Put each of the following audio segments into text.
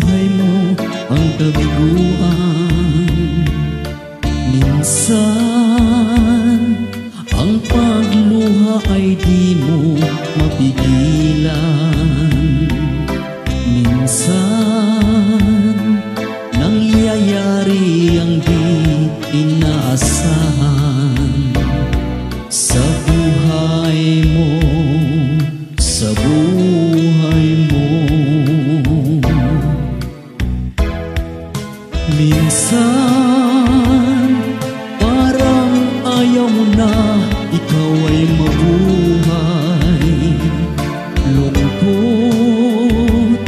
buhay mo ang kabiguan. Minsan ang pagluha ay di mo mapigilan. Minsan nangyayari ang di inaasahan sa buhay mo, sa buhay mo. Minsan parang ayaw mo na ikaw ay mabuhay. Lungkot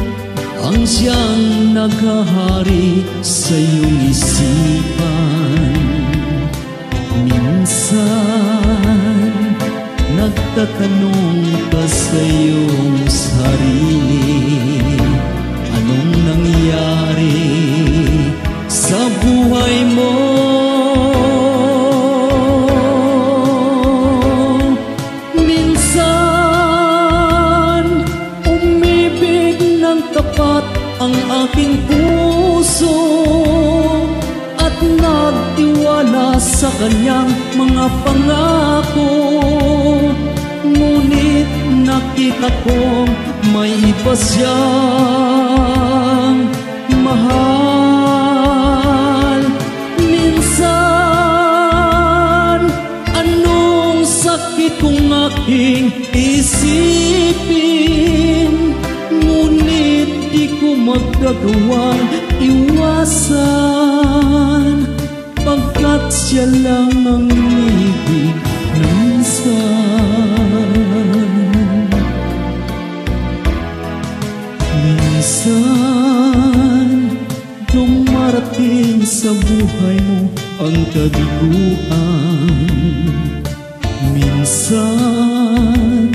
ang siyang naghahari sa iyong isipan. Minsan nagtatanong ka sa iyong sarili, anong nangyari sa buhay mo? Minsan umibig ng tapat ang aking puso at nagtiwala sa kanyang mga pangako. Ngunit nakita kong may iba siyang mahal. Minsan anong sakit kung aking isipin, ngunit di ko magagawang iwasan, pagkat siya lang ang ibig ng minsan dumarating sa buhay mo ang kabiguan. Minsan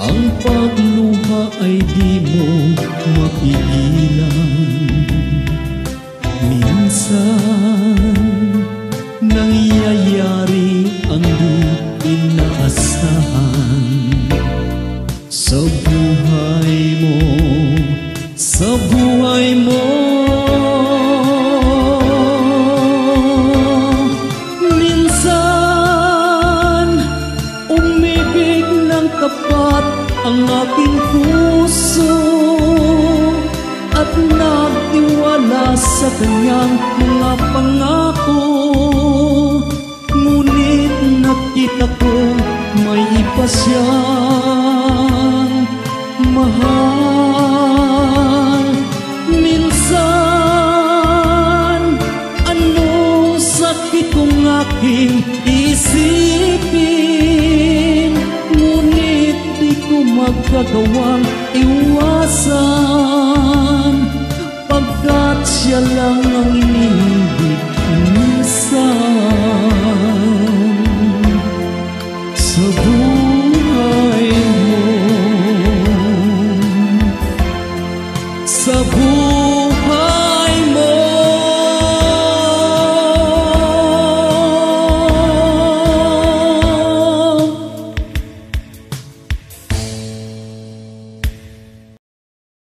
ang pagluha ay di mo mapigilan. Minsan nangyayari ang di inaasahan sa buhay mo, sa buhay mo. Minsan umibig ng tapat ang aking puso at nagtiwala sa kanyang mga pangako. Ngunit nakita ko may iba siyang mahal. Minsan anong sakit kung aking isipin, ngunit di ko magagawang iwasan, pagkat siya lang ang